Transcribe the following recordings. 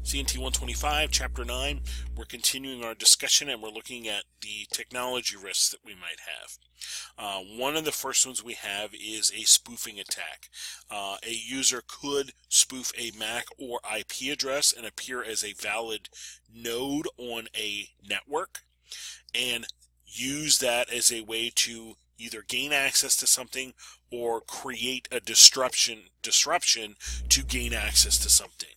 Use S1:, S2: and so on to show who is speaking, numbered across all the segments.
S1: CNT125, Chapter 9. We're continuing our discussion and we're looking at the technology risks that we might have. One of the first ones we have is a spoofing attack. A user could spoof a MAC or IP address and appear as a valid node on a network and use that as a way to either gain access to something or create a disruption to gain access to something.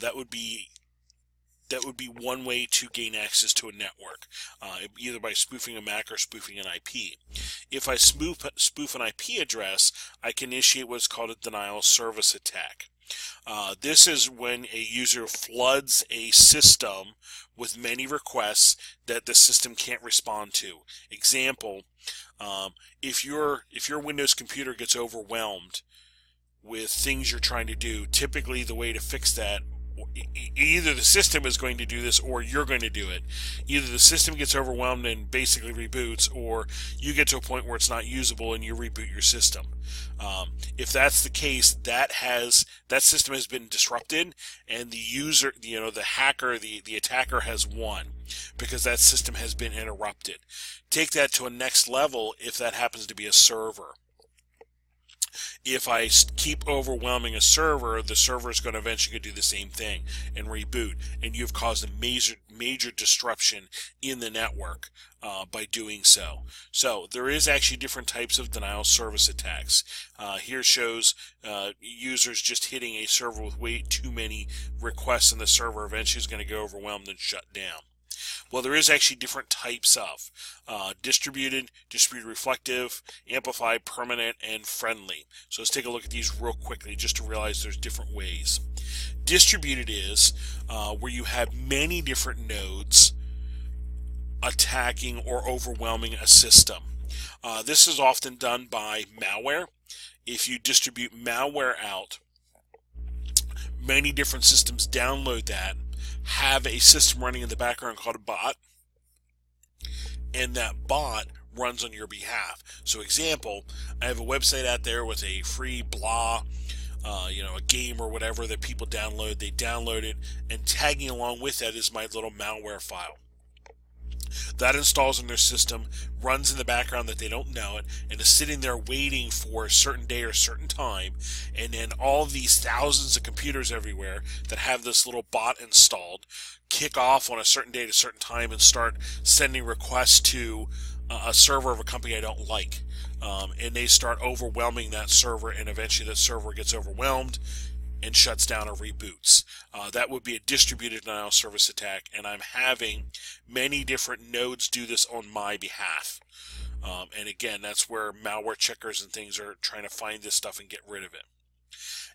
S1: That would be one way to gain access to a network, either by spoofing a MAC or spoofing an IP. If I spoof an IP address, I can initiate what's called a denial of service attack. This is when a user floods a system with many requests that the system can't respond to. Example, if your Windows computer gets overwhelmed with things you're trying to do, typically the way to fix that, either the system is going to do this or you're going to do it. Either the system gets overwhelmed and basically reboots, or you get to a point where it's not usable and you reboot your system. If that's the case, that system has been disrupted, and the user, the hacker, the attacker has won because that system has been interrupted. Take that to a next level if that happens to be a server. If I keep overwhelming a server, the server is going to eventually do the same thing and reboot, and you've caused a major disruption in the network by doing so. So there is actually different types of denial of service attacks. Here shows users just hitting a server with way too many requests, and the server eventually is going to get overwhelmed and shut down. Well, there is actually different types of distributed reflective, amplified, permanent, and friendly. So let's take a look at these real quickly just to realize there's different ways. Distributed is where you have many different nodes attacking or overwhelming a system. This is often done by malware. If you distribute malware out, many different systems download that, have a system running in the background called a bot, and that bot runs on your behalf. So example, I have a website out there with a free blah, a game or whatever that people download. They download it, and tagging along with that is my little malware file. That installs in their system, runs in the background that they don't know it, and is sitting there waiting for a certain day or a certain time, and then all of these thousands of computers everywhere that have this little bot installed kick off on a certain day at a certain time and start sending requests to a server of a company I don't like. And they start overwhelming that server, and eventually that server gets overwhelmed and shuts down or reboots. That would be a distributed denial of service attack, and I'm having many different nodes do this on my behalf. And again, that's where malware checkers and things are trying to find this stuff and get rid of it.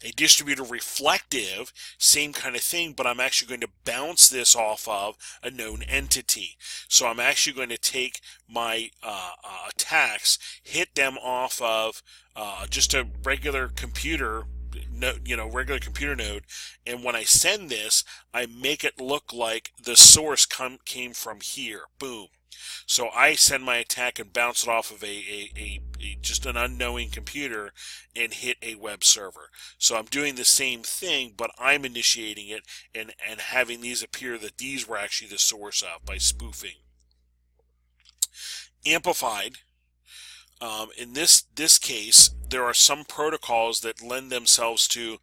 S1: A distributed reflective, same kind of thing, but I'm actually going to bounce this off of a known entity. So I'm actually going to take my attacks, hit them off of just a regular computer, regular computer node, and when I send this, I make it look like the source came from here. Boom. So I send my attack and bounce it off of just an unknowing computer and hit a web server. So I'm doing the same thing, but I'm initiating it and having these appear that these were actually the source of by spoofing. Amplified. In this case, there are some protocols that lend themselves to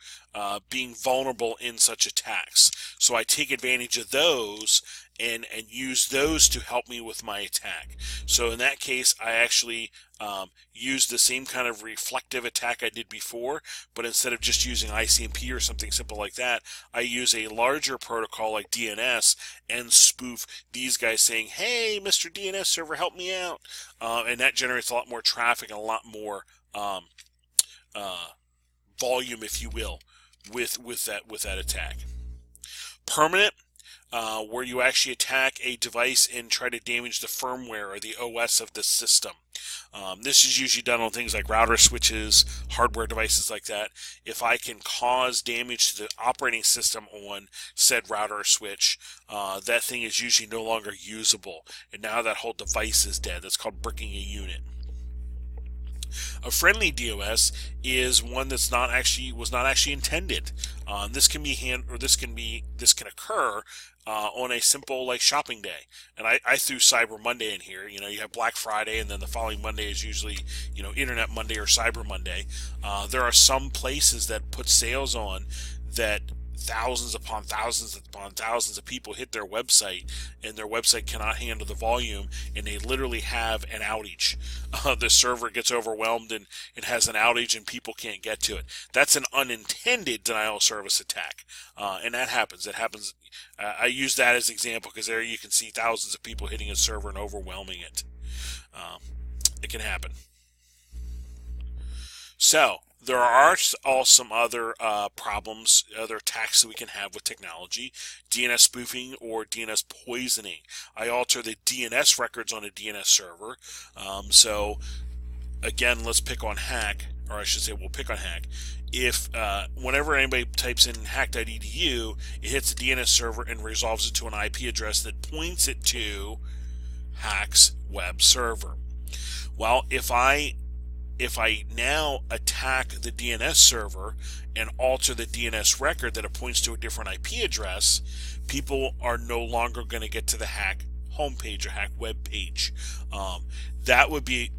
S1: being vulnerable in such attacks. So I take advantage of those and use those to help me with my attack. So in that case, I actually use the same kind of reflective attack I did before, but instead of just using ICMP or something simple like that, I use a larger protocol like DNS and spoof these guys saying, "Hey, Mr. DNS server, help me out," and that generates a lot more traffic and a lot more volume, if you will, with that attack. Permanent. Where you actually attack a device and try to damage the firmware or the OS of the system. This is usually done on things like router switches, hardware devices like that. If I can cause damage to the operating system on said router or switch, that thing is usually no longer usable, and now that whole device is dead. That's called bricking a unit. A friendly DOS is one that's was not actually intended. This can occur on a simple like shopping day. And I threw Cyber Monday in here. You know, you have Black Friday, and then the following Monday is usually, you know, Internet Monday or Cyber Monday. There are some places that put sales on that thousands upon thousands of people hit their website, and their website cannot handle the volume, and they literally have an outage. The server gets overwhelmed and it has an outage, and people can't get to it. That's an unintended denial of service attack, and that happens. It happens. I use that as an example because there you can see thousands of people hitting a server and overwhelming it. It can happen. So there are also some other problems, other attacks that we can have with technology. DNS spoofing or DNS poisoning. I alter the DNS records on a DNS server. So again, let's pick on hack, or I should say we'll pick on hack. If whenever anybody types in hack.edu, it hits the DNS server and resolves it to an IP address that points it to hack's web server. Well, if I now attack the DNS server and alter the DNS record that it points to a different IP address, people are no longer going to get to the hack homepage or hack web page. That would be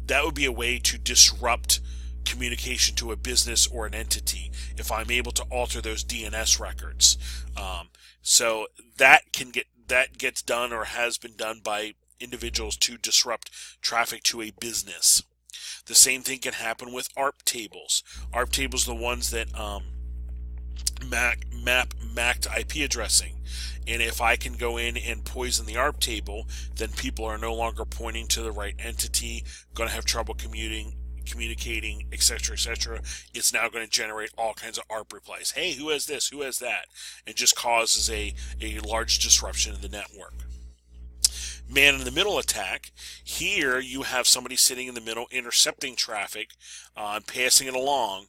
S1: a way to disrupt communication to a business or an entity if I'm able to alter those DNS records. So that gets done or has been done by individuals to disrupt traffic to a business. The same thing can happen with ARP tables. ARP tables are the ones that map MAC to IP addressing. And if I can go in and poison the ARP table, then people are no longer pointing to the right entity, going to have trouble communicating, etc., etc. It's now going to generate all kinds of ARP replies. Hey, who has this? Who has that? And just causes a large disruption in the network. Man-in-the-middle attack. Here you have somebody sitting in the middle intercepting traffic and passing it along,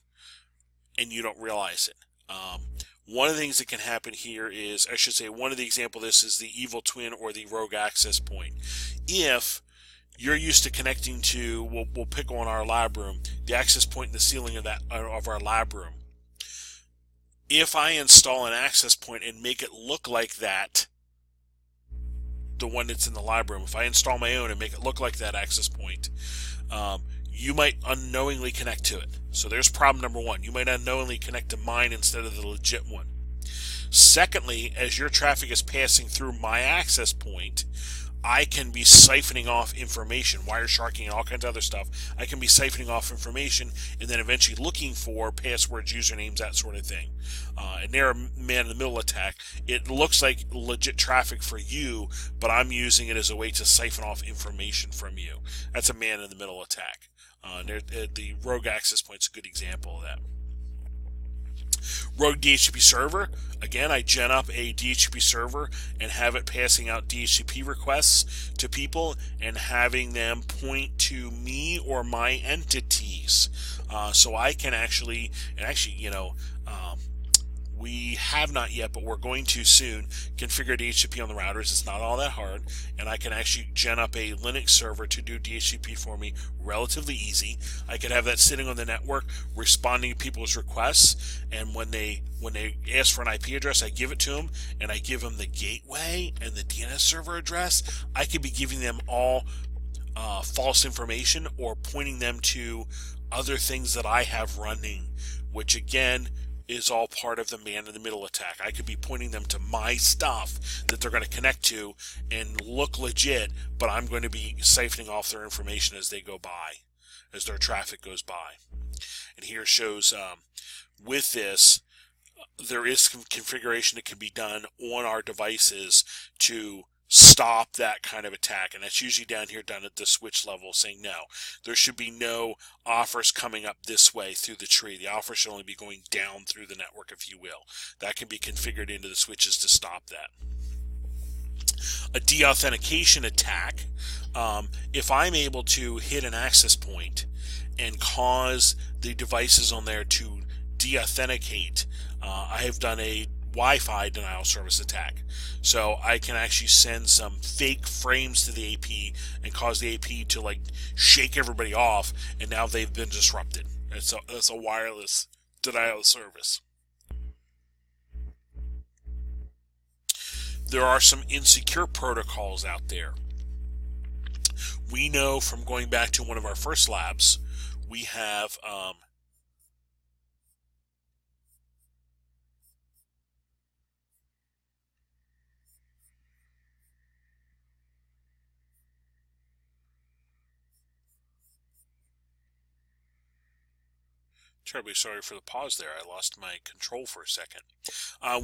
S1: and you don't realize it. One of the things that can happen here is, I should say, one of the examples of this is the evil twin or the rogue access point. If you're used to connecting to, we'll pick on our lab room, the access point in the ceiling of our lab room. If I install an access point and make it look like that, the one that's in the lab room, if I install my own and make it look like that access point, you might unknowingly connect to it. So there's problem number one. You might unknowingly connect to mine instead of the legit one. Secondly, as your traffic is passing through my access point, I can be siphoning off information, Wiresharking and all kinds of other stuff. I can be siphoning off information and then eventually looking for passwords, usernames, that sort of thing. And they're a man-in-the-middle attack. It looks like legit traffic for you, but I'm using it as a way to siphon off information from you. That's a man-in-the-middle attack. The rogue access point is a good example of that. Rogue DHCP server. Again, I gen up a DHCP server and have it passing out DHCP requests to people and having them point to me or my entities. So I can actually, we have not yet, but we're going to soon configure DHCP on the routers. It's not all that hard, and I can actually gen up a Linux server to do DHCP for me relatively easy. I could have that sitting on the network responding to people's requests, and when they ask for an IP address, I give it to them, and I give them the gateway and the DNS server address. I could be giving them all false information or pointing them to other things that I have running, which again is all part of the man-in-the-middle attack. I could be pointing them to my stuff that they're going to connect to and look legit, but I'm going to be siphoning off their information as they go by, as their traffic goes by. And here shows with this, there is some configuration that can be done on our devices to stop that kind of attack, and that's usually down here at the switch level, saying no, there should be no offers coming up this way through the tree. The offer should only be going down through the network, if you will. That can be configured into the switches to stop that. A deauthentication attack. If I'm able to hit an access point and cause the devices on there to deauthenticate, I have done Wi-Fi denial of service attack. So I can actually send some fake frames to the AP and cause the AP to like shake everybody off, and now they've been disrupted. And so that's a wireless denial of service. There are some insecure protocols out there. We know from going back to one of our first labs, we have terribly sorry for the pause there. I lost my control for a second.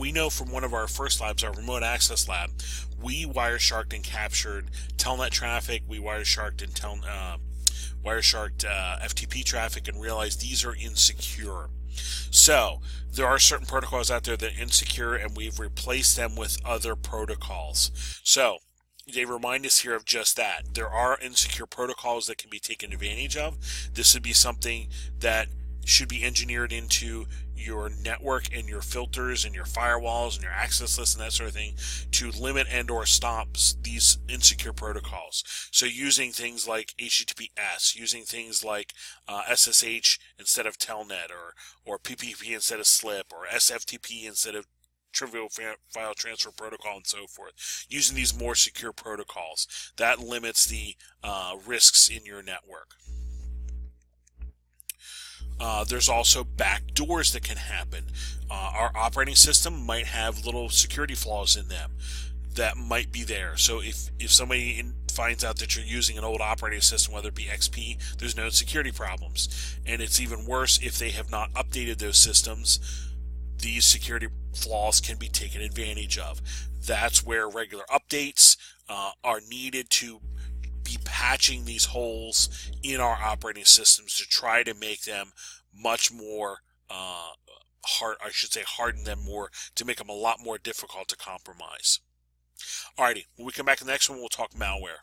S1: We know from one of our first labs, our remote access lab, we Wiresharked and captured telnet traffic. We Wiresharked and FTP traffic and realized these are insecure. So there are certain protocols out there that are insecure, and we've replaced them with other protocols. So they remind us here of just that. There are insecure protocols that can be taken advantage of. This would be something that should be engineered into your network and your filters and your firewalls and your access lists and that sort of thing to limit and or stop these insecure protocols. So using things like HTTPS, using things like SSH instead of Telnet, or PPP instead of SLIP, or SFTP instead of trivial file transfer protocol, and so forth. Using these more secure protocols, that limits the risks in your network. There's also backdoors that can happen. Our operating system might have little security flaws in them that might be there. So if somebody finds out that you're using an old operating system, whether it be XP, there's no security problems. And it's even worse if they have not updated those systems. These security flaws can be taken advantage of. That's where regular updates are needed to be patching these holes in our operating systems to try to make them much more harden them more, to make them a lot more difficult to compromise. Alrighty, when we come back to the next one, we'll talk malware.